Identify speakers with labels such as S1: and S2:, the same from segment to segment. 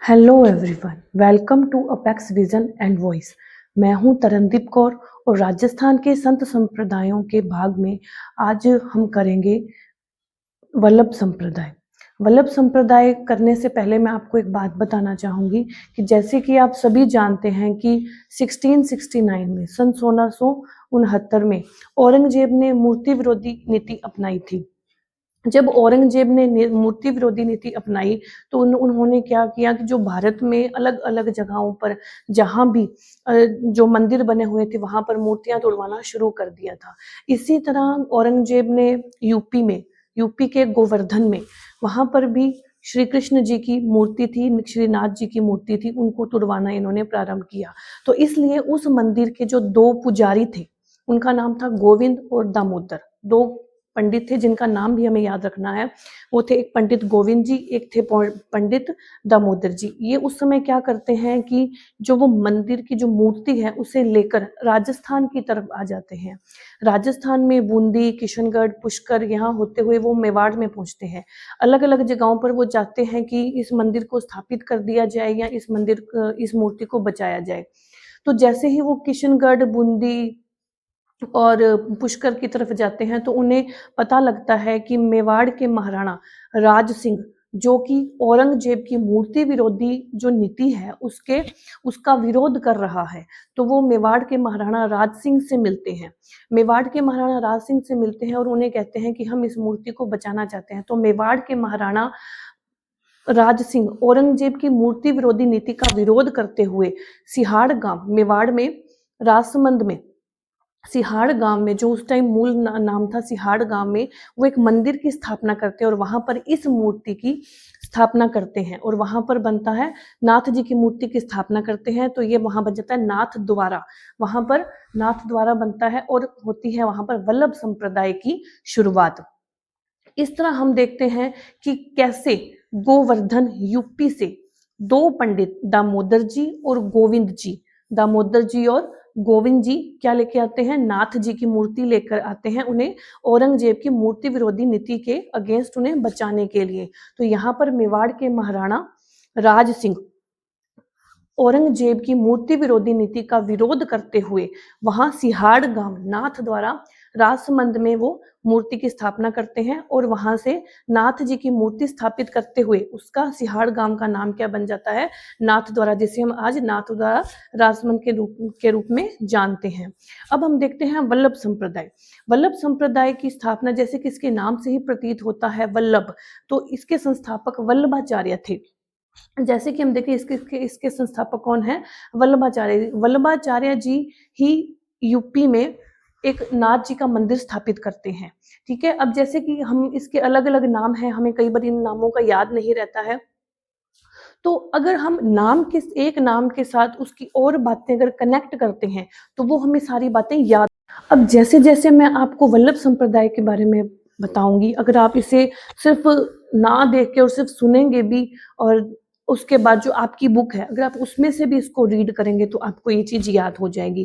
S1: Hello everyone, welcome to apex vision and voice. मैं हूं तरनदीप कौर और राजस्थान के संत संप्रदायों के भाग में आज हम करेंगे वल्लभ संप्रदाय। वल्लभ संप्रदाय करने से पहले मैं आपको एक बात बताना चाहूंगी कि जैसे कि आप सभी जानते हैं कि 1669 में सन 1669 में औरंगजेब ने मूर्ति विरोधी नीति अपनाई थी। जब औरंगजेब ने मूर्ति विरोधी नीति अपनाई तो उन्होंने क्या किया कि जो भारत में अलग अलग जगहों पर जहां भी जो मंदिर बने हुए थे वहां पर मूर्तियां तोड़वाना शुरू कर दिया था। इसी तरह औरंगजेब ने यूपी के गोवर्धन में वहां पर भी श्री कृष्ण जी की मूर्ति थी, श्रीनाथ जी की मूर्ति थी, उनको तुड़वाना इन्होंने प्रारंभ किया। तो इसलिए उस मंदिर के जो दो पुजारी थे उनका नाम था गोविंद और दामोदर। दो पंडित थे जिनका नाम भी हमें याद रखना है। वो थे एक पंडित गोविंद जी, एक थे पंडित दामोदर जी। ये उस समय क्या करते हैं कि जो वो मंदिर की जो मूर्ति है उसे लेकर राजस्थान की तरफ आ जाते हैं। राजस्थान में बूंदी, किशनगढ़, पुष्कर यहाँ होते हुए वो मेवाड़ में पहुंचते हैं। अलग अलग जगहों पर वो चाहते हैं कि इस मंदिर को स्थापित कर दिया जाए या इस मूर्ति को बचाया जाए। तो जैसे ही वो किशनगढ़, बूंदी और पुष्कर की तरफ जाते हैं तो उन्हें पता लगता है कि मेवाड़ के महाराणा राज सिंह, जो कि औरंगजेब की मूर्ति विरोधी जो नीति है उसका विरोध कर रहा है। तो वो मेवाड़ के महाराणा राज सिंह से मिलते हैं। मेवाड़ के महाराणा राज सिंह से मिलते हैं और उन्हें कहते हैं कि हम इस मूर्ति को बचाना चाहते हैं। तो मेवाड़ के महाराणा राज सिंह औरंगजेब की मूर्ति विरोधी नीति का विरोध करते हुए सिहाड़ गांव, मेवाड़ में राजसमंद में सिहाड़ गांव में, जो उस टाइम मूल नाम था सिहाड़ गांव में, वो एक मंदिर की स्थापना करते हैं और वहां पर इस मूर्ति की स्थापना करते हैं और वहां पर बनता है नाथ जी की मूर्ति की स्थापना करते हैं। तो ये वहां बन जाता है नाथ द्वारा, वहां पर नाथ द्वारा बनता है और होती है वहां पर वल्लभ संप्रदाय की शुरुआत। इस तरह हम देखते हैं कि कैसे गोवर्धन यूपी से दो पंडित दामोदर जी और गोविंद जी, दामोदर जी और गोविंद जी क्या लेके आते हैं, नाथ जी की मूर्ति लेकर आते हैं उन्हें औरंगजेब की मूर्ति विरोधी नीति के अगेंस्ट उन्हें बचाने के लिए। तो यहाँ पर मेवाड़ के महाराणा राज सिंह औरंगजेब की मूर्ति विरोधी नीति का विरोध करते हुए वहां सिहाड़ गांव नाथ द्वारा राजसमंद में वो मूर्ति की स्थापना करते हैं और वहां से नाथ जी की मूर्ति स्थापित करते हुए उसका सिहाड़ गांव का नाम क्या बन जाता है, नाथ द्वारा, जिसे हम आज नाथ द्वारा राजसमंद के रूप में जानते हैं। अब हम देखते हैं वल्लभ संप्रदाय। वल्लभ संप्रदाय की स्थापना जैसे कि इसके नाम से ही प्रतीत होता है वल्लभ, तो इसके संस्थापक वल्लभाचार्य थे। जैसे कि हम देखें इसके संस्थापक कौन है, वल्लभाचार्य। वल्लभाचार्य जी ही यूपी में एक नाथ जी का मंदिर स्थापित करते हैं। ठीक है, अब जैसे कि हम इसके अलग अलग नाम हैं, हमें कई बार इन नामों का याद नहीं रहता है, तो अगर हम एक नाम के साथ उसकी और बातें अगर कनेक्ट करते हैं तो वो हमें सारी बातें याद। अब जैसे जैसे मैं आपको वल्लभ संप्रदाय के बारे में बताऊंगी, अगर आप इसे सिर्फ ना देख के और सिर्फ सुनेंगे भी और उसके बाद जो आपकी बुक है अगर आप उसमें से भी इसको रीड करेंगे तो आपको ये चीज याद हो जाएगी।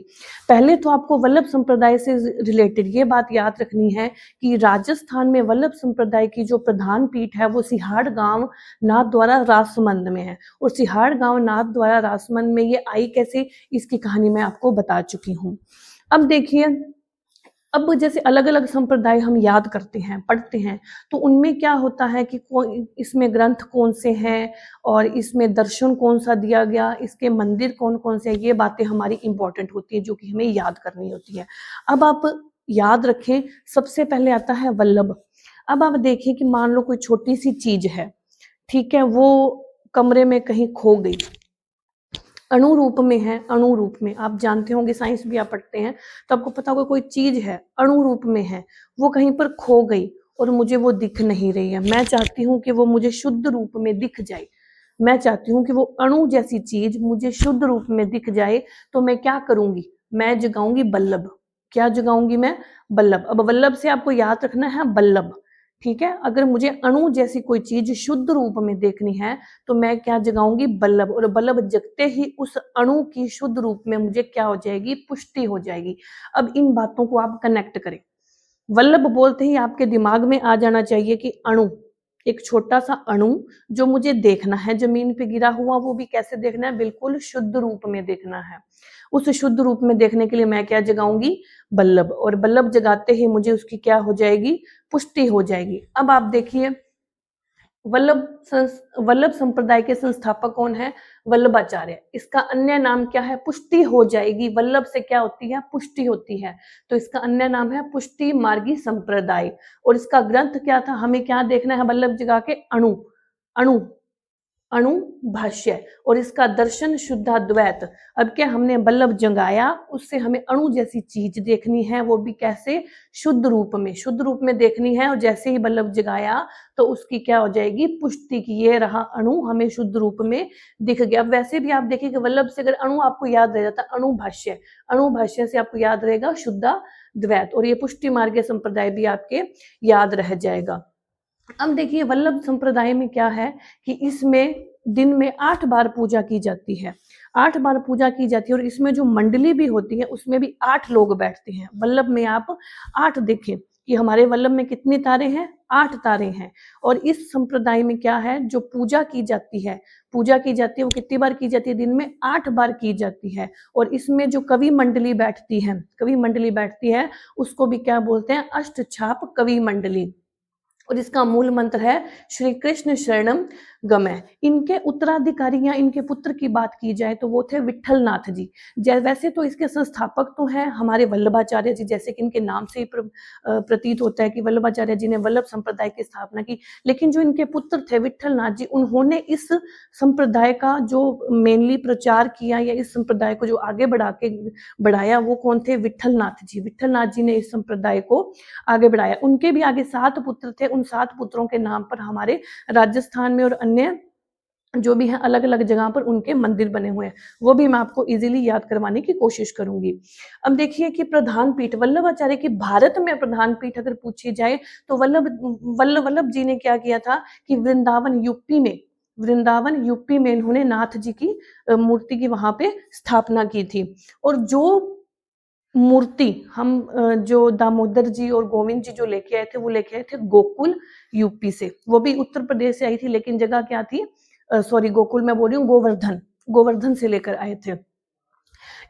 S1: पहले तो आपको वल्लभ संप्रदाय से रिलेटेड ये बात याद रखनी है कि राजस्थान में वल्लभ संप्रदाय की जो प्रधान पीठ है वो सिहाड़ गांव नाथ द्वारा राजसमंद में है। और सिहाड़ गांव नाथ द्वारा राजसमंद में ये आई कैसे, इसकी कहानी मैं आपको बता चुकी हूँ। अब देखिए, अब जैसे अलग अलग संप्रदाय हम याद करते हैं, पढ़ते हैं, तो उनमें क्या होता है कि इसमें ग्रंथ कौन से हैं और इसमें दर्शन कौन सा दिया गया, इसके मंदिर कौन कौन से हैं, ये बातें हमारी इंपॉर्टेंट होती है जो कि हमें याद करनी होती है। अब आप याद रखें, सबसे पहले आता है वल्लभ। अब आप देखिए कि मान लो कोई छोटी सी चीज है, ठीक है, वो कमरे में कहीं खो गई, अणु रूप में है। अणु रूप में आप जानते होंगे, साइंस भी आप पढ़ते हैं तो आपको पता होगा कोई चीज है अणु रूप में है, वो कहीं पर खो गई और मुझे वो दिख नहीं रही है। मैं चाहती हूँ कि वो मुझे शुद्ध रूप में दिख जाए, मैं चाहती हूँ कि वो अणु जैसी चीज मुझे शुद्ध रूप में दिख जाए। तो मैं क्या करूंगी, मैं जगाऊंगी बल्लभ। क्या जगाऊंगी मैं, बल्लभ। अब बल्लभ से आपको याद रखना है बल्लभ, ठीक है। अगर मुझे अणु जैसी कोई चीज शुद्ध रूप में देखनी है तो मैं क्या जगाऊंगी, बल्लभ। और बल्लभ जगते ही उस अणु की शुद्ध रूप में मुझे क्या हो जाएगी, पुष्टि हो जाएगी। अब इन बातों को आप कनेक्ट करें। वल्लभ बोलते ही आपके दिमाग में आ जाना चाहिए कि अणु, एक छोटा सा अणु जो मुझे देखना है, जमीन पे गिरा हुआ, वो भी कैसे देखना है, बिल्कुल शुद्ध रूप में देखना है। उस शुद्ध रूप में देखने के लिए मैं क्या जगाऊंगी, बल्लभ, और बल्लभ जगाते ही मुझे उसकी क्या हो जाएगी, पुष्टि हो जाएगी। अब आप देखिए वल्लभ संप्रदाय के संस्थापक कौन है, वल्लभाचार्य। इसका अन्य नाम क्या है, पुष्टि हो जाएगी, वल्लभ से क्या होती है, पुष्टि होती है, तो इसका अन्य नाम है पुष्टि मार्गी संप्रदाय। और इसका ग्रंथ क्या था, हमें क्या देखना है, वल्लभ जगा के अणु, अणु अणु भाष्य, और इसका दर्शन शुद्धाद्वैत। अब क्या हमने बल्लभ जगाया, उससे हमें अणु जैसी चीज देखनी है, वो भी कैसे, शुद्ध रूप में, शुद्ध रूप में देखनी है। और जैसे ही बल्लभ जगाया तो उसकी क्या हो जाएगी, पुष्टि की, ये रहा अणु, हमें शुद्ध रूप में दिख गया। अब वैसे भी आप देखिए कि वल्लभ से अगर अणु आपको याद रह जाता, अणु भाष्य, अणु भाष्य से आपको याद रहेगा शुद्धाद्वैत, और ये पुष्टि मार्ग संप्रदाय भी आपके याद रह जाएगा। अब देखिए वल्लभ संप्रदाय में क्या है कि इसमें दिन में 8 बार पूजा की जाती है, 8 बार पूजा की जाती है, और इसमें जो मंडली भी होती है उसमें भी 8 लोग बैठते हैं। वल्लभ में आप 8 देखें कि हमारे वल्लभ में कितने तारे हैं, 8 तारे हैं। और इस संप्रदाय में क्या है, जो पूजा की जाती है, पूजा की जाती है वो कितनी बार की जाती है, दिन में 8 बार की जाती है। और इसमें जो कवि मंडली बैठती है, कवि मंडली बैठती है, उसको भी क्या बोलते हैं, अष्टछाप कवि मंडली। और इसका मूल मंत्र है श्री कृष्ण शरणम गमय। इनके उत्तराधिकारी या इनके पुत्र की बात की जाए तो वो थे विठल नाथ जी। वैसे तो इसके संस्थापक तो हैं हमारे वल्लभाचार्य जी, जैसे कि इनके नाम से ही प्रतीत होता है कि वल्लभाचार्य जी ने वल्लभ संप्रदाय की स्थापना की। लेकिन जो इनके पुत्र थे विठल नाथ जी, उन्होंने इस संप्रदाय का जो मेनली प्रचार किया या इस संप्रदाय को जो आगे बढ़ाया, वो कौन थे, विठल नाथ जी। विठल नाथ जी ने इस संप्रदाय को आगे बढ़ाया। उनके भी आगे 7 पुत्र थे, उन 7 पुत्रों के नाम पर हमारे राजस्थान में और अन्य जो भी है अलग अलग जगह पर उनके मंदिर बने हुए हैं, वो भी मैं आपको इजीली याद करवाने की कोशिश करूंगी। अब देखिए कि प्रधान पीठ वल्लभाचार्य की भारत में प्रधान पीठ अगर पूछी जाए तो वल्लभ जी ने क्या किया था कि वृंदावन यूपी में इन्होंने नाथ जी की मूर्ति की वहां पे स्थापना की थी। और जो मूर्ति हम जो दामोदर जी और गोविंद जी जो लेके आए थे, वो लेके आए थे गोकुल यूपी से, वो भी उत्तर प्रदेश से आई थी, लेकिन जगह क्या थी, सॉरी गोकुल मैं बोल रही हूँ, गोवर्धन से लेकर आए थे।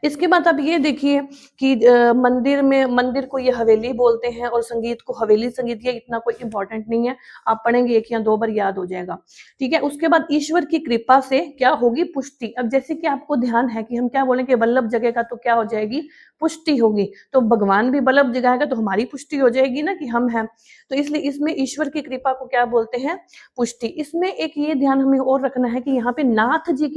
S1: इसके बाद अब ये देखिए कि मंदिर को ये हवेली बोलते हैं, और संगीत को हवेली संगीत, ये इतना कोई इंपॉर्टेंट नहीं है, आप पढ़ेंगे 1 या 2 बार याद हो जाएगा, ठीक है। उसके बाद ईश्वर की कृपा से क्या होगी, पुष्टि। अब जैसे कि आपको ध्यान है कि हम क्या बोलेंगे, वल्लभ जगेगा तो क्या हो जाएगी, पुष्टि होगी। तो भगवान भी वल्लभ जगाएगा तो हमारी पुष्टि हो जाएगी ना कि हम हैं। तो इसलिए इसमें ईश्वर की कृपा को क्या बोलते हैं, पुष्टि। इसमें एक ये ध्यान हमें और रखना है कि यहाँ पे नाथ जी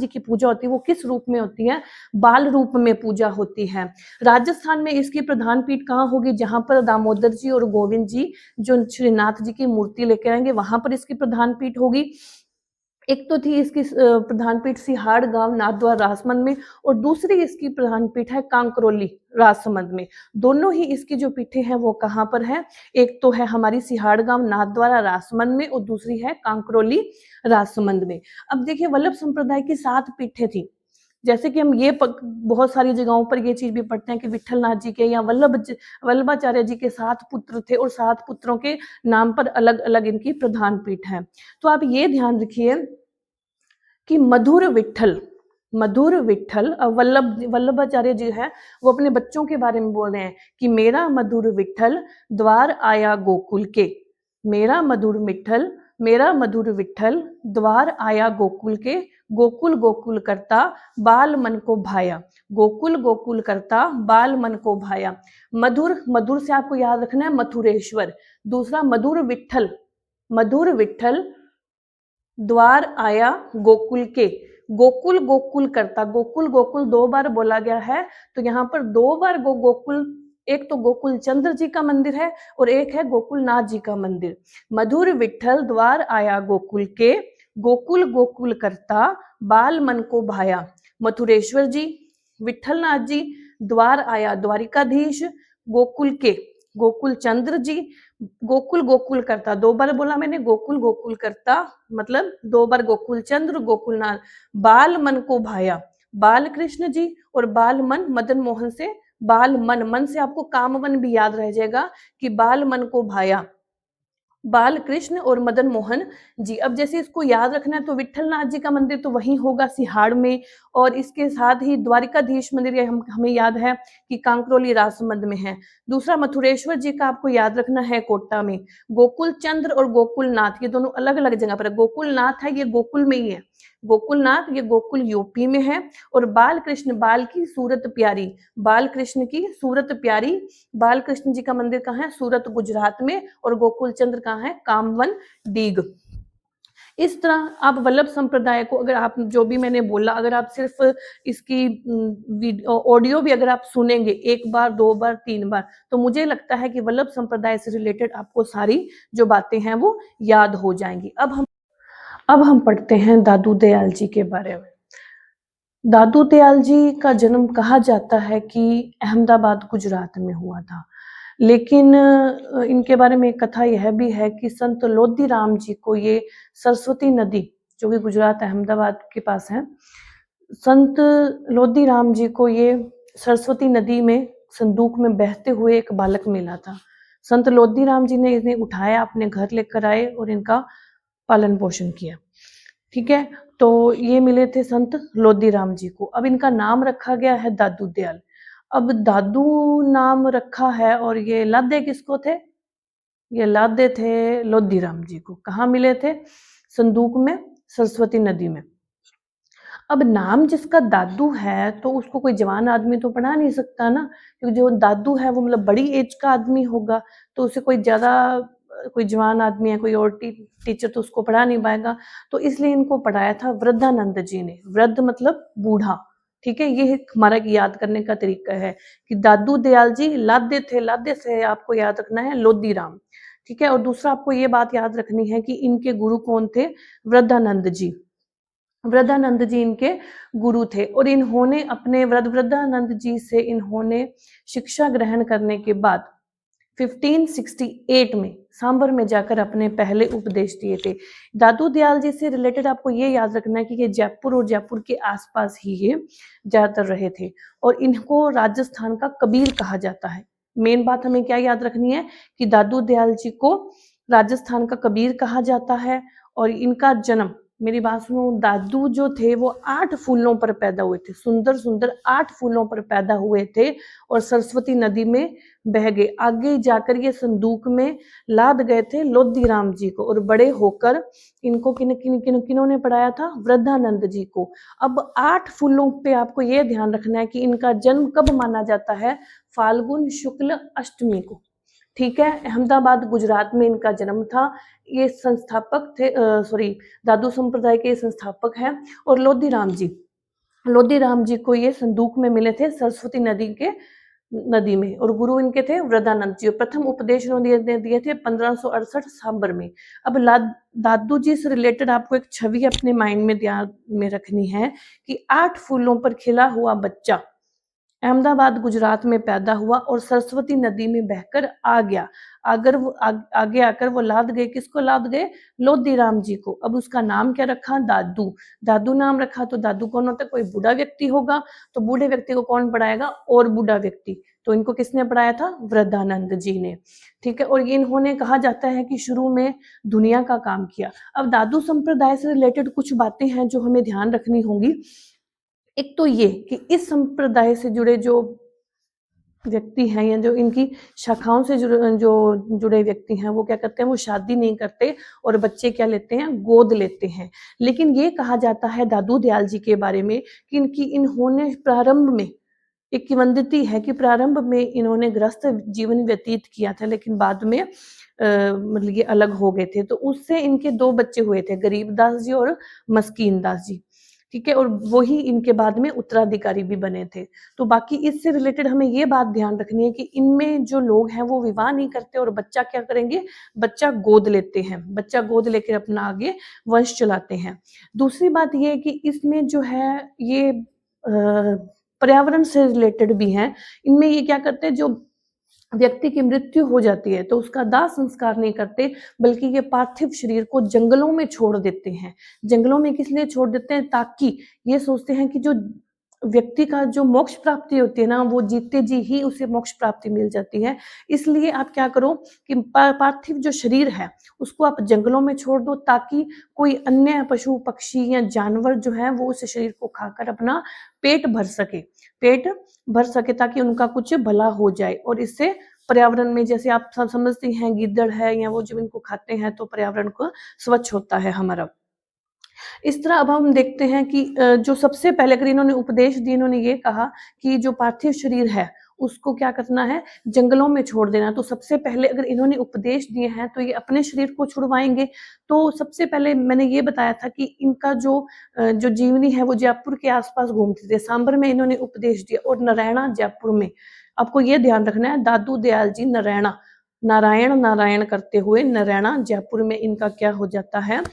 S1: की पूजा होती है, वो किस रूप में होती है, बाल रूप में पूजा होती है। राजस्थान में इसकी प्रधान पीठ कहाँ होगी, जहां पर दामोदर जी और गोविंद जी जो श्रीनाथ जी की मूर्ति लेकर आएंगे, वहां पर इसकी प्रधान पीठ होगी। एक तो थी इसकी प्रधान पीठ सिहाड़ गांव नाथद्वारा राजसमंद में, और दूसरी इसकी प्रधान पीठ है कांकरोली राजसमंद में। दोनों ही इसकी जो पीठें हैं वो कहाँ पर है, एक तो है हमारी सिहाड़ गांव नाथद्वारा राजसमंद में, और दूसरी है कांकरोली राजसमंद में। अब देखिए वल्लभ संप्रदाय की 7 पीठें थी, जैसे कि हम ये बहुत सारी जगहों पर ये चीज भी पढ़ते हैं कि विठल नाथ जी के या वल्लभाचार्य जी के 7 पुत्र थे, और 7 पुत्रों के नाम पर अलग अलग इनकी प्रधान पीठ है। तो आप ये ध्यान रखिए कि मधुर विठल वल्लभाचार्य जी है, वो अपने बच्चों के बारे में बोल रहे हैं कि मेरा मधुर विठल द्वार आया गोकुल के, मेरा मधुर विठल द्वार आया गोकुल के, गोकुल गोकुल करता बाल मन को भाया, गोकुल गोकुल करता बाल मन को भाया। मधुर से आपको याद रखना है मथुरेश्वर। दूसरा मधुर विठल द्वार आया गोकुल के, गोकुल गोकुल करता, गोकुल गोकुल 2 बार बोला गया है, तो यहाँ पर 2 बार गोकुल, एक तो गोकुल चंद्र जी का मंदिर है और एक है गोकुल नाथ जी का मंदिर। मधुर विठल द्वार आया गोकुल के, गोकुल गोकुल करता बाल मन को भाया। मथुरेश्वर जी, विठल नाथ जी, द्वार आया द्वारिकाधीश, गोकुल के गोकुल चंद्र जी, गोकुल गोकुल करता 2 बार बोला मैंने, गोकुल गोकुल करता मतलब 2 बार गोकुल चंद्र गोकुल नाथ, बाल मन को भाया, बाल कृष्ण जी, और बाल मन मदन मोहन से, बाल मन से आपको कामवन भी याद रह जाएगा कि बाल मन को भाया। बाल कृष्ण और मदन मोहन जी। अब जैसे इसको याद रखना है तो विट्ठल नाथ जी का मंदिर तो वहीं होगा सिहाड़ में, और इसके साथ ही द्वारिकाधीश मंदिर ये हमें याद है कि कांकरोली राजसमंद में है। दूसरा मथुरेश्वर जी का आपको याद रखना है कोटा में। गोकुल चंद्र और गोकुल नाथ ये दोनों अलग अलग जगह पर है। गोकुल नाथ है ये गोकुल में ही है, गोकुल नाथ ये गोकुल यूपी में है। और बाल कृष्ण, बाल की सूरत प्यारी, बाल कृष्ण की सूरत प्यारी, बाल कृष्ण जी का मंदिर कहाँ है? सूरत गुजरात में। और गोकुल चंद्र कहाँ है? कामवन डीग। इस तरह आप वल्लभ संप्रदाय को, अगर आप जो भी मैंने बोला, अगर आप सिर्फ इसकी ऑडियो भी अगर आप सुनेंगे एक बार, दो बार, तीन बार, तो मुझे लगता है कि वल्लभ संप्रदाय से रिलेटेड आपको सारी जो बातें हैं वो याद हो जाएंगी। अब हम पढ़ते हैं दादू दयाल जी के बारे में। दादू दयाल जी का जन्म कहा जाता है कि अहमदाबाद गुजरात में हुआ था, लेकिन इनके बारे में एक कथा यह भी है कि संत लोधी राम जी को ये सरस्वती नदी, जो कि गुजरात अहमदाबाद के पास है, संत लोधी राम जी को ये सरस्वती नदी में संदूक में बहते हुए एक बालक मिला था। संत लोधी राम जी ने इन्हें उठाया, अपने घर लेकर आए और इनका पालन पोषण किया। ठीक है, तो ये मिले थे संत लोधी राम जी को। अब इनका नाम रखा गया है दादू दयाल। अब दादू नाम रखा है और ये लादे किसको थे? ये लादे थे लोधी राम जी को। कहाँ मिले थे? संदूक में, सरस्वती नदी में। अब नाम जिसका दादू है तो उसको कोई जवान आदमी तो पढ़ा नहीं सकता ना, क्योंकि जो दादू है वो मतलब बड़ी एज का आदमी होगा, तो उसे कोई ज्यादा, कोई जवान आदमी है, कोई और टीचर तो उसको पढ़ा नहीं पाएगा। तो इसलिए इनको पढ़ाया था वृद्धानंद जी ने। वृद्ध मतलब बूढ़ा। ठीक है, ये हमारा याद करने का तरीका है कि दादू दयाल जी लादे थे, लादे से आपको याद रखना है लोधी राम। ठीक है, और दूसरा आपको ये बात याद रखनी है कि इनके गुरु कौन थे? वृद्धानंद जी। वृद्धानंद जी इनके गुरु थे, और इन्होंने अपने वृद्धानंद जी से इन्होंने शिक्षा ग्रहण करने के बाद 1568 में सांबर में जाकर अपने पहले उपदेश दिए थे। दादू दयाल जी से रिलेटेड आपको ये याद रखना है कि ये जयपुर और जयपुर के आसपास ही ये ज्यादातर रहे थे, और इनको राजस्थान का कबीर कहा जाता है। मेन बात हमें क्या याद रखनी है कि दादू दयाल जी को राजस्थान का कबीर कहा जाता है। और इनका जन्म, मेरी बात सुनो, दादू जो थे वो 8 फूलों पर पैदा हुए थे, सुंदर सुंदर 8 फूलों पर पैदा हुए थे, और सरस्वती नदी में बह गए। आगे जाकर ये संदूक में लाद गए थे लोधी राम जी को, और बड़े होकर इनको किन्होंने पढ़ाया था? वृद्धानंद जी को। अब 8 फूलों पे आपको ये ध्यान रखना है कि इनका जन्म कब माना जाता है? फाल्गुन शुक्ल अष्टमी को। ठीक है, अहमदाबाद गुजरात में इनका जन्म था। ये संस्थापक थे, दादू संप्रदाय के संस्थापक हैं। और लोधी राम जी को ये संदूक में मिले थे सरस्वती नदी में, और गुरु इनके थे वृद्धानंद जी। प्रथम उपदेश इन्होंने दिए थे 1568 सांबर में। अब दादू जी से रिलेटेड आपको एक छवि अपने माइंड में ध्यान में रखनी है कि 8 फूलों पर खिला हुआ बच्चा अहमदाबाद गुजरात में पैदा हुआ और सरस्वती नदी में बहकर आ गया। आगे आकर वो लाद गए, किसको लाद गए? लोधी राम जी को। अब उसका नाम क्या रखा? दादू। दादू नाम रखा तो दादू कौन होता है? कोई बूढ़ा व्यक्ति होगा, तो बूढ़े व्यक्ति को कौन पढ़ाएगा? और बूढ़ा व्यक्ति। तो इनको किसने पढ़ाया था? वृद्धानंद जी ने। ठीक है, और ये इन्होंने, कहा जाता है कि शुरू में दुनिया का काम किया। अब दादू संप्रदाय से रिलेटेड कुछ बातें हैं जो हमें ध्यान रखनी होंगी। एक तो ये कि इस संप्रदाय से जुड़े जो व्यक्ति हैं, या जो इनकी शाखाओं से जुड़े व्यक्ति हैं, वो क्या करते हैं? वो शादी नहीं करते और बच्चे क्या लेते हैं? गोद लेते हैं। लेकिन ये कहा जाता है दादू दयाल जी के बारे में कि इन्होंने प्रारंभ में, एक किंवदंती है कि प्रारंभ में इन्होंने गृहस्थ जीवन व्यतीत किया था, लेकिन बाद में मतलब ये अलग हो गए थे। तो उससे इनके 2 बच्चे हुए थे, गरीबदास जी और मस्कीन दास जी। ठीक है, और वही इनके बाद में उत्तराधिकारी भी बने थे। तो बाकी इससे रिलेटेड हमें ये बात ध्यान रखनी है कि इनमें जो लोग हैं वो विवाह नहीं करते, और बच्चा क्या करेंगे? बच्चा गोद लेते हैं। बच्चा गोद लेकर अपना आगे वंश चलाते हैं। दूसरी बात ये है कि इसमें जो है ये पर्यावरण से रिलेटेड भी हैं। इनमें ये क्या करते हैं, जो व्यक्ति की मृत्यु हो जाती है तो उसका दाह संस्कार नहीं करते, बल्कि ये पार्थिव शरीर को जंगलों में छोड़ देते हैं। जंगलों में किस लिए छोड़ देते हैं? ताकि ये सोचते हैं कि जो व्यक्ति का जो मोक्ष प्राप्ति होती है ना, वो जीते जी ही उसे मोक्ष प्राप्ति मिल जाती है। इसलिए आप क्या करो कि पार्थिव जो शरीर है उसको आप जंगलों में छोड़ दो, ताकि कोई अन्य पशु पक्षी या जानवर जो है वो उस शरीर को खाकर अपना पेट भर सके, ताकि उनका कुछ भला हो जाए। और इससे पर्यावरण में, जैसे आप सब समझते हैं, गीदड़ है या वो जब इनको खाते हैं तो पर्यावरण को स्वच्छ होता है हमारा। इस तरह अब हम देखते हैं कि जो सबसे पहले अगर इन्होंने उपदेश दिए, इन्होंने ये कहा कि जो पार्थिव शरीर है उसको क्या करना है, जंगलों में छोड़ देना। तो सबसे पहले अगर इन्होंने उपदेश दिए हैं तो ये अपने शरीर को छुड़वाएंगे। तो सबसे पहले मैंने ये बताया था कि इनका जो जीवनी है वो जयपुर के आसपास घूमते थे। सांबर में इन्होंने उपदेश दिया और नारायणा जयपुर में। आपको ये ध्यान रखना है, दादू दयाल जी नारायणा, नारायण नारायण करते हुए नारायणा जयपुर में इनका क्या हो जाता है,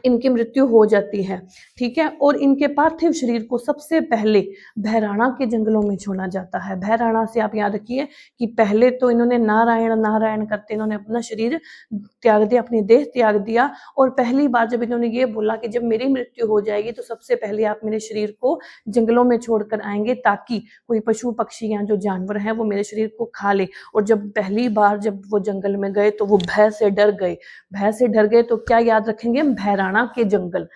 S1: इनकी मृत्यु हो जाती है। ठीक है। और इनके पार्थिव शरीर को सबसे पहले भैराणा के जंगलों में छोड़ा जाता है। भैराणा से आप याद रखिए कि पहले तो इन्होंने नारायण नारायण करते इन्होंने अपना शरीर त्याग दिया, अपनी देह त्याग दिया। और पहली बार जब इन्होंने ये बोला कि जब मेरी मृत्यु हो जाएगी तो सबसे पहले आप मेरे शरीर को जंगलों में छोड़कर आएंगे, ताकि कोई पशु पक्षी या जो जानवर है वो मेरे शरीर को खा ले। और जब पहली बार जब वो जंगल में गए तो वो भय से डर गए। तो क्या याद रखेंगे, भैराणा के जंगल,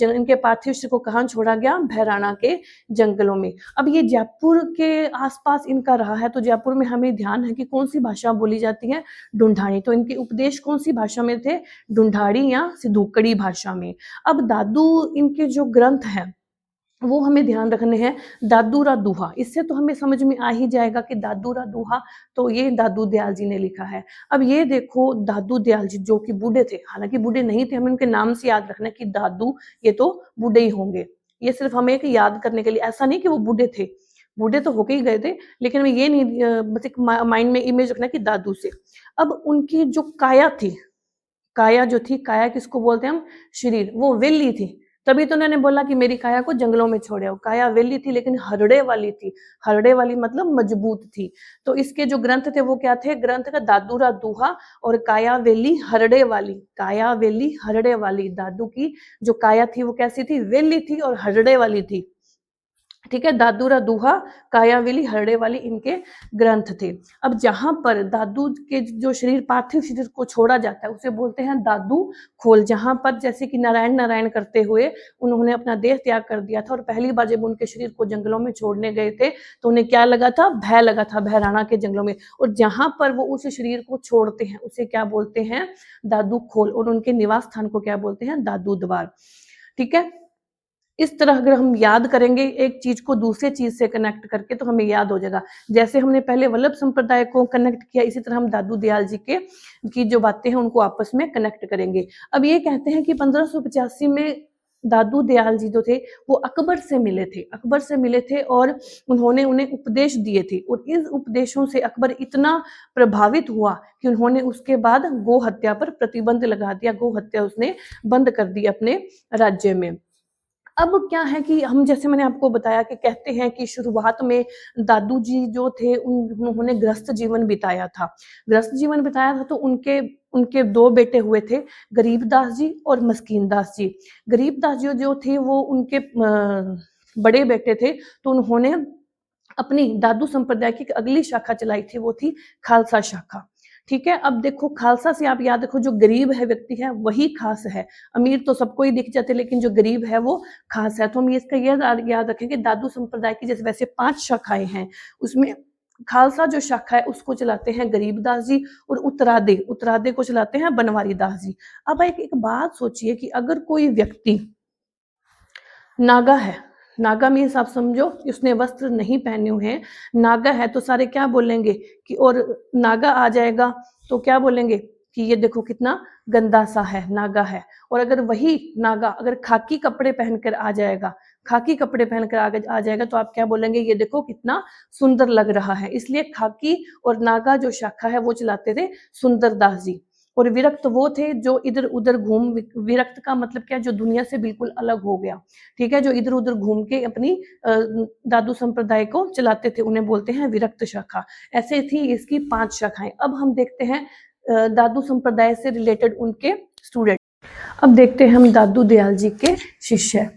S1: इनके पार्थिव शरीर को कहाँ छोड़ा गया, भैराणा के जंगलों में। अब ये जयपुर के आसपास इनका रहा है, तो जयपुर में हमें ध्यान है कि कौन सी भाषा बोली जाती है, ढूंढाड़ी। तो इनके उपदेश कौन सी भाषा में थे, ढूंढाड़ी या सिद्धूकड़ी भाषा में। अब दादू इनके जो ग्रंथ हैं वो हमें ध्यान रखने हैं, दादूरा दूहा। इससे तो हमें समझ में आ ही जाएगा कि दादूरा दूहा तो ये दादू दयाल जी ने लिखा है। अब ये देखो, दादू दयाल जी जो कि बूढ़े थे, हालांकि बूढ़े नहीं थे, हमें उनके नाम से याद रखना है कि दादू, ये तो बूढ़े ही होंगे। ये सिर्फ हमें एक याद करने के लिए, ऐसा नहीं कि वो बूढ़े थे, बूढ़े तो होके ही गए थे, लेकिन हमें ये नहीं बस एक माइंड में इमेज रखना कि दादू से। अब उनकी जो काया थी, काया किसको बोलते हैं हम, शरीर, वो वेली थी। तभी तो उन्होंने बोला कि मेरी काया को जंगलों में छोड़े हो। काया वेली थी लेकिन हरड़े वाली थी, हरड़े वाली मतलब मजबूत थी। तो इसके जो ग्रंथ थे वो क्या थे, ग्रंथ का दादूरा दूहा और काया वेली हरड़े वाली। दादू की जो काया थी वो कैसी थी, वेली थी और हरड़े वाली थी। ठीक है, दादूरा दूहा, कायावेली, हरड़े वाली इनके ग्रंथ थे। अब जहां पर दादू के जो शरीर, पार्थिव शरीर को छोड़ा जाता है उसे बोलते हैं दादू खोल। जहां पर जैसे कि नारायण नारायण करते हुए उन्होंने अपना देह त्याग कर दिया था और पहली बार जब उनके शरीर को जंगलों में छोड़ने गए थे तो उन्हें क्या लगा था, भय लगा था, भैराणा के जंगलों में। और जहां पर वो उस शरीर को छोड़ते हैं उसे क्या बोलते हैं, दादू खोल। और उनके निवास स्थान को क्या बोलते हैं, दादू द्वार। ठीक है। इस तरह अगर हम याद करेंगे एक चीज को दूसरे चीज से कनेक्ट करके तो हमें याद हो जाएगा। जैसे हमने पहले वल्लभ संप्रदाय को कनेक्ट किया, इसी तरह हम दादू दयाल जी की जो बातें हैं उनको आपस में कनेक्ट करेंगे। अब ये कहते हैं कि 1585 में दादू दयाल जी जो थे वो अकबर से मिले थे और उन्होंने उन्हें उपदेश दिए थे। और इन उपदेशों से अकबर इतना प्रभावित हुआ कि उन्होंने उसके बाद गो हत्या पर प्रतिबंध लगा दिया, गो हत्या उसने बंद कर दी अपने राज्य में। अब क्या है कि हम, जैसे मैंने आपको बताया कि कहते हैं कि शुरुआत में दादू जी जो थे उन्होंने गृहस्थ जीवन बिताया था। तो उनके दो बेटे हुए थे, गरीबदास जी और मस्कीनदास जी। गरीबदास जी जो थे वो उनके बड़े बेटे थे। तो उन्होंने अपनी दादू संप्रदाय की अगली शाखा चलाई थी, वो थी खालसा शाखा। ठीक है। अब देखो, खालसा से आप याद रखो, जो गरीब है व्यक्ति है वही खास है। अमीर तो सबको ही दिख जाते, लेकिन जो गरीब है वो खास है। तो हम इसका याद रखें कि दादू संप्रदाय की जैसे वैसे 5 शाखाएं हैं, उसमें खालसा जो शाखा है उसको चलाते हैं गरीबदास जी और उत्तरादे को चलाते हैं बनवारी दास जी। अब एक बात सोचिए कि अगर कोई व्यक्ति नागा है, नागा मीन्स आप समझो उसने वस्त्र नहीं पहने हुए हैं, नागा है, तो सारे क्या बोलेंगे कि, और नागा आ जाएगा तो क्या बोलेंगे कि ये देखो कितना गंदा सा है, नागा है। और अगर वही नागा अगर खाकी कपड़े पहनकर आ जाएगा, तो आप क्या बोलेंगे, ये देखो कितना सुंदर लग रहा है। इसलिए खाकी और नागा जो शाखा है वो चलाते थे सुंदरदास जी। और विरक्त वो थे जो इधर उधर विरक्त का मतलब क्या, जो दुनिया से बिल्कुल अलग हो गया। ठीक है, जो इधर उधर घूम के अपनी दादू संप्रदाय को चलाते थे, उन्हें बोलते हैं विरक्त शाखा। ऐसे थी इसकी 5 शाखाएं। अब हम देखते हैं दादू संप्रदाय से रिलेटेड उनके स्टूडेंट। अब देखते हैं हम दादू दयाल जी के शिष्य।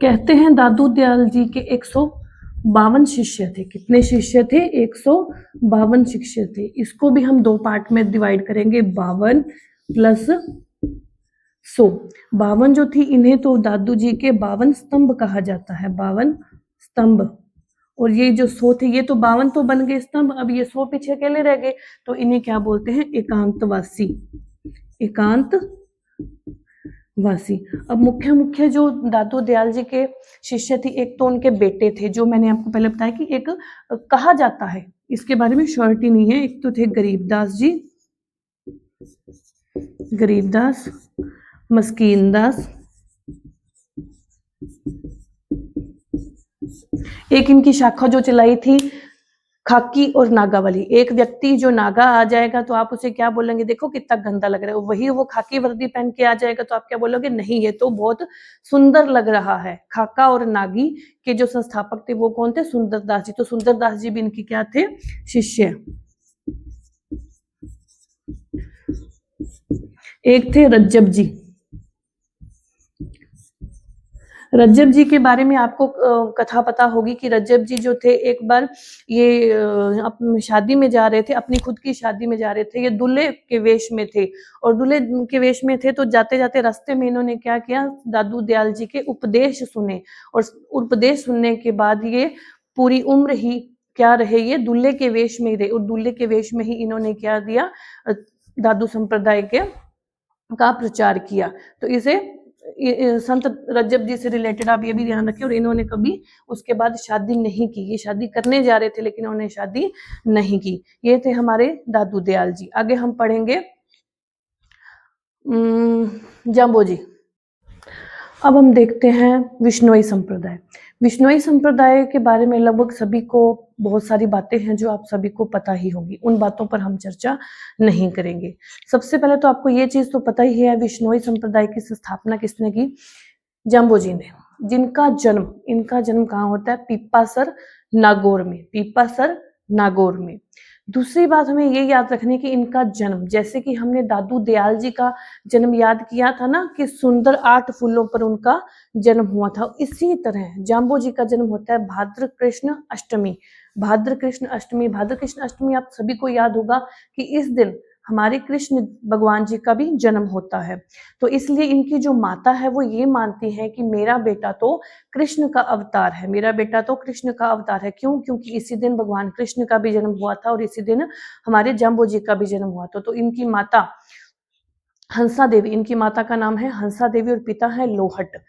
S1: कहते हैं दादू दयाल जी के 152 शिष्य थे। कितने शिष्य थे? 152 शिष्य थे। इसको भी हम दो पार्ट में डिवाइड करेंगे, 52 प्लस 100। 52 जो थी, इन्हें तो दादू जी के 52 स्तंभ कहा जाता है, 52 स्तंभ। और ये जो 100 थे, ये तो 52 तो बन गए स्तंभ, अब ये 100 पीछे अकेले रह गए, तो इन्हें क्या बोलते हैं? एकांतवासी। एकांतवासी। अब मुख्य जो दादू दयाल जी के शिष्य थे, एक तो उनके बेटे थे, जो मैंने आपको पहले बताया कि एक कहा जाता है, इसके बारे में श्योरिटी नहीं है। एक तो थे गरीबदास जी, गरीबदास, मस्कीनदास। एक इनकी शाखा जो चलाई थी खाकी और नागा वाली। एक व्यक्ति जो नागा आ जाएगा तो आप उसे क्या बोलेंगे? देखो कितना गंदा लग रहा है। वही वो खाकी वर्दी पहन के आ जाएगा तो आप क्या बोलोगे? नहीं, ये तो बहुत सुंदर लग रहा है। खाका और नागी के जो संस्थापक थे वो कौन थे? सुंदरदास जी। तो सुंदरदास जी भी इनके क्या थे? शिष्य। एक थे रज्जब जी। रज्जब जी के बारे में आपको कथा पता होगी कि रज्जब जी जो थे, एक बार ये शादी में जा रहे थे, अपनी खुद की शादी में जा रहे थे। ये दूल्हे के वेश में थे, और दूल्हे के वेश में थे तो जाते जाते रास्ते में इन्होंने क्या किया? दादू दयाल जी के उपदेश सुने, और उपदेश सुनने के बाद ये पूरी उम्र ही क्या रहे? ये दूल्हे के वेश में ही रहे, और दूल्हे के वेश में ही इन्होंने क्या दिया? दादू संप्रदाय के का प्रचार किया। तो इसे संत रज्जब जी से रिलेटेड आप ये भी ध्यान रखें। और इन्होंने कभी उसके बाद शादी नहीं की। ये शादी करने जा रहे थे लेकिन उन्होंने शादी नहीं की। ये थे हमारे दादू दयाल जी। आगे हम पढ़ेंगे जाम्बो जी। अब हम देखते हैं विश्नोई संप्रदाय। विश्नोई संप्रदाय के बारे में लगभग सभी को बहुत सारी बातें हैं जो आप सभी को पता ही होंगी, उन बातों पर हम चर्चा नहीं करेंगे। सबसे पहले तो आपको ये चीज तो पता ही है, विश्नोई संप्रदाय की स्थापना किसने की? जाम्बो जी ने। इनका जन्म कहाँ होता है? पीपासर नागौर में। पीपासर नागौर में। दूसरी बात हमें ये याद रखनी कि इनका जन्म, जैसे कि हमने दादू दयाल जी का जन्म याद किया था ना कि सुंदर 8 फूलों पर उनका जन्म हुआ था, इसी तरह जाम्बो जी का जन्म होता है भाद्र कृष्ण अष्टमी। भाद्र कृष्ण अष्टमी। भाद्र कृष्ण अष्टमी आप सभी को याद होगा कि इस दिन हमारे कृष्ण भगवान जी का भी जन्म होता है। तो इसलिए इनकी जो माता है वो ये मानती है कि मेरा बेटा तो कृष्ण का अवतार है, मेरा बेटा तो कृष्ण का अवतार है। क्यों? क्योंकि इसी दिन भगवान कृष्ण का भी जन्म हुआ था और इसी दिन हमारे जाम्बो जी का भी जन्म हुआ था। तो इनकी माता हंसा देवी, इनकी माता का नाम है हंसा देवी और पिता है लोहट।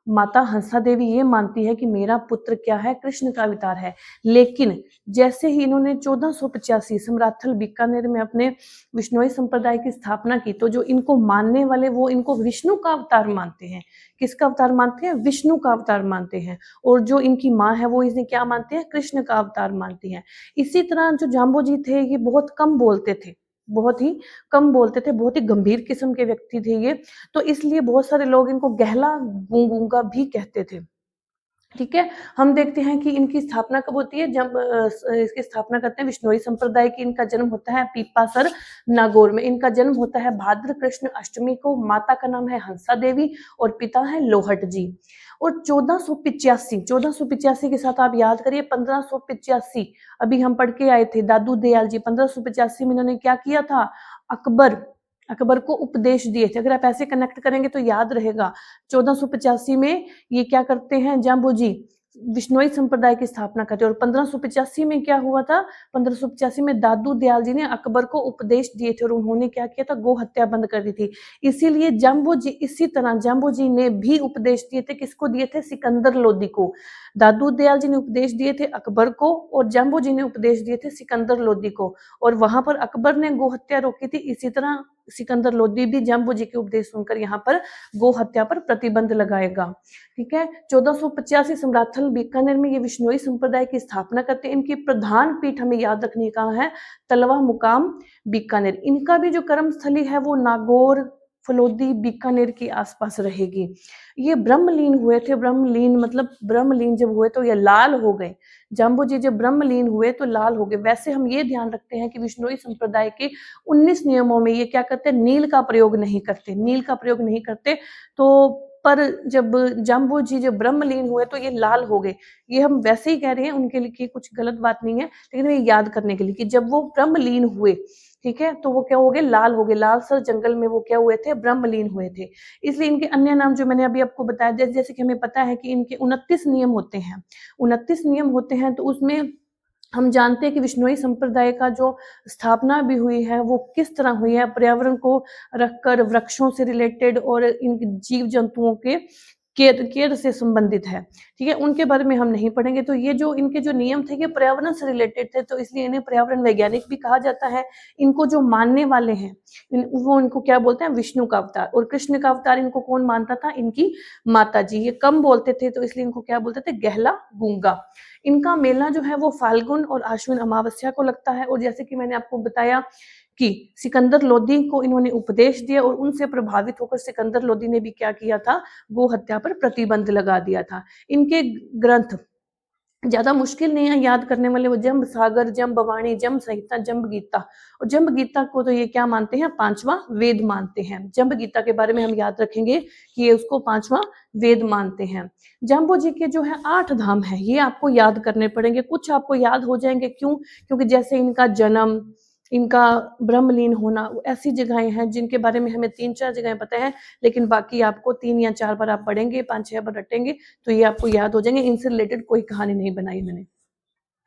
S1: माता हंसा देवी ये मानती है कि मेरा पुत्र क्या है? कृष्ण का अवतार है। लेकिन जैसे ही इन्होंने 1485 समराथल बीकानेर में अपने विश्नोई संप्रदाय की स्थापना की, तो जो इनको मानने वाले वो इनको विष्णु का अवतार मानते हैं। किसका अवतार मानते हैं? विष्णु का अवतार मानते हैं। और जो इनकी माँ है वो इसे क्या मानते हैं? कृष्ण का अवतार मानती है। इसी तरह जो जाम्बो जी थे ये बहुत कम बोलते थे, बहुत ही कम बोलते थे, बहुत ही गंभीर किस्म के व्यक्ति थे ये। तो इसलिए बहुत सारे लोग इनको गहला गूंगा भी कहते थे। ठीक है, हम देखते हैं कि इनकी स्थापना कब होती है? जब इसकी स्थापना करते हैं विश्नोई संप्रदाय की। इनका जन्म होता है पीपासर नागौर में। इनका जन्म होता है भाद्र कृष्ण अष्टमी को। माता का नाम है हंसा देवी और पिता है लोहट जी। और 1485 के साथ आप याद करिए 1585, अभी हम पढ़ के आए थे दादू दयाल जी 1585 में इन्होंने क्या किया था? अकबर को उपदेश दिए थे। अगर आप ऐसे कनेक्ट करेंगे तो याद रहेगा। 1485 में ये क्या करते हैं? जाम्बो जी विश्नोई संप्रदाय की स्थापना करते हैं। और 1585 में क्या हुआ था? 1585 में दादू दयाल जी ने अकबर को उपदेश दिए थे और उन्होंने क्या किया था? गो हत्या बंद कर दी थी। इसीलिए जाम्बो जी, इसी तरह जाम्बो जी ने भी उपदेश दिए थे। किसको दिए थे? सिकंदर लोदी को। दादू दयाल जी ने उपदेश दिए थे अकबर को और जाम्बो जी ने उपदेश दिए थे सिकंदर लोदी को। और वहां पर अकबर ने गो हत्या रोकी थी, इसी तरह सिकंदर लोदी भी जाम्बो जी के उपदेश सुनकर यहाँ पर गो हत्या पर प्रतिबंध लगाएगा। ठीक है, 1485 समराथल बीकानेर में ये विश्नोई संप्रदाय की स्थापना करते हैं। इनकी प्रधान पीठ हमें याद रखने का है तलवा मुकाम बीकानेर। इनका भी जो कर्म स्थली है वो नागौर फलोदी बीकानेर के आसपास रहेगी। ये ब्रह्मलीन हुए थे। ब्रह्मलीन मतलब ब्रह्मलीन जब हुए तो ये लाल हो गए। जाम्बो जी जब ब्रह्मलीन हुए तो लाल हो गए। वैसे हम ये ध्यान रखते हैं कि विश्नोई संप्रदाय के 19 नियमों में ये क्या करते हैं? नील का प्रयोग नहीं करते। नील का प्रयोग नहीं करते। तो पर जब जाम्बो जी जब ब्रह्मलीन हुए तो ये लाल हो गए। ये हम वैसे ही कह रहे हैं, उनके लिए कुछ गलत बात नहीं है, लेकिन ये याद करने के लिए कि जब वो ब्रह्मलीन हुए, ठीक है, तो वो क्या हो गए, लाल हो गए। लालसर जंगल में वो क्या हुए थे, ब्रह्मलीन हुए थे। इसलिए इनके अन्य नाम जो मैंने अभी आपको बताया, जैसे कि हमें पता है कि इनके 29 नियम होते हैं। 29 नियम होते हैं, तो उसमें हम जानते हैं कि विश्नोई संप्रदाय का जो स्थापना भी हुई है वो किस तरह हुई है, पर्यावरण को रखकर, वृक्षों से रिलेटेड और इन जीव जंतुओं के केयर केयर से संबंधित है, ठीक है। उनके बारे में हम नहीं पढ़ेंगे। तो ये जो इनके जो नियम थे ये पर्यावरण से रिलेटेड थे, तो इसलिए इन्हें पर्यावरण वैज्ञानिक भी कहा जाता है। इनको जो मानने वाले हैं वो इनको क्या बोलते हैं, विष्णु का अवतार। और कृष्ण का अवतार इनको कौन मानता था, इनकी माता जी। ये कम बोलते थे तो इसलिए इनको क्या बोलते थे, गहला गूंगा। इनका मेला जो है वो फाल्गुन और आश्विन अमावस्या को लगता है। और जैसे कि मैंने आपको बताया कि सिकंदर लोदी को इन्होंने उपदेश दिया और उनसे प्रभावित होकर सिकंदर लोदी ने भी क्या किया था, गो हत्या पर प्रतिबंध लगा दिया था। इनके ग्रंथ ज्यादा मुश्किल नहीं है याद करने वाले, वो जम्ब सागर, जम्बवाणी, जम्ब संहिता, जम्ब गीता। और जम्ब गीता को तो ये क्या मानते हैं, पांचवा वेद मानते हैं। जम्ब गीता के बारे में हम याद रखेंगे कि ये उसको पांचवा वेद मानते हैं। जम्बो जी के जो है 8 धाम है, ये आपको याद करने पड़ेंगे। कुछ आपको याद हो जाएंगे, क्यों, क्योंकि जैसे इनका जन्म, इनका ब्रह्मलीन होना, ऐसी जगहें हैं जिनके बारे में हमें 3-4 जगहें पता है, लेकिन बाकी आपको 3 या 4 बार आप पढ़ेंगे, 5-6 बार रटेंगे तो ये आपको याद हो जाएंगे। इनसे रिलेटेड कोई कहानी नहीं बनाई मैंने।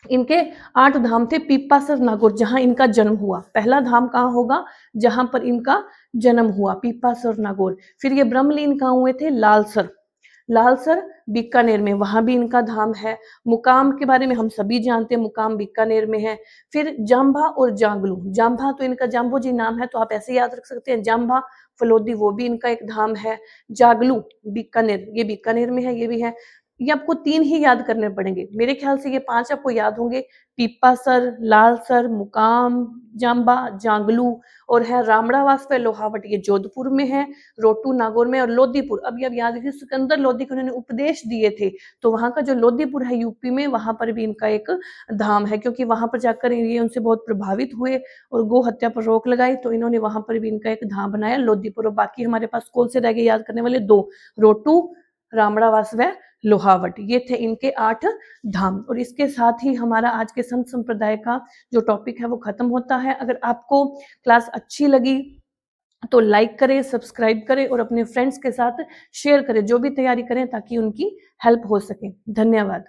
S1: इनके 8 धाम थे। पीपासर नागौर जहां इनका जन्म हुआ, पहला धाम कहाँ होगा, जहां पर इनका जन्म हुआ, पीपासर नागौर। फिर ये ब्रह्मलीन कहाँ हुए थे, लालसर। लालसर बीकानेर में, वहां भी इनका धाम है। मुकाम के बारे में हम सभी जानते हैं, मुकाम बीकानेर में है। फिर जांभा और जांगलू, जांभा तो इनका जाम्बो जी नाम है तो आप ऐसे याद रख सकते हैं, जांभा फलोदी वो भी इनका एक धाम है। जागलू बीकानेर, ये बीकानेर में है, ये भी है। ये आपको 3 ही याद करने पड़ेंगे, मेरे ख्याल से ये 5 आपको याद होंगे। पीपासर, लालसर, मुकाम, जांबा, जांगलू और है रामड़ावास व लोहावट, ये जोधपुर में है। रोटू नागौर में और लोदीपुर, अभी अब याद रखिए सिकंदर लोदी को उन्होंने उपदेश दिए थे, तो वहां का जो लोदीपुर है यूपी में, वहां पर भी इनका एक धाम है, क्योंकि वहां पर जाकर ये उनसे बहुत प्रभावित हुए और गो हत्या पर रोक लगाई, तो इन्होंने वहां पर भी इनका एक धाम बनाया लोदीपुर। और बाकी हमारे पास कौन से रह गए याद करने वाले, 2, रोटू, रामड़ावास व लोहावट, ये थे इनके 8 धाम। और इसके साथ ही हमारा आज के संत संप्रदाय का जो टॉपिक है वो खत्म होता है। अगर आपको क्लास अच्छी लगी तो लाइक करें, सब्सक्राइब करें और अपने फ्रेंड्स के साथ शेयर करें, जो भी तैयारी करें, ताकि उनकी हेल्प हो सके। धन्यवाद।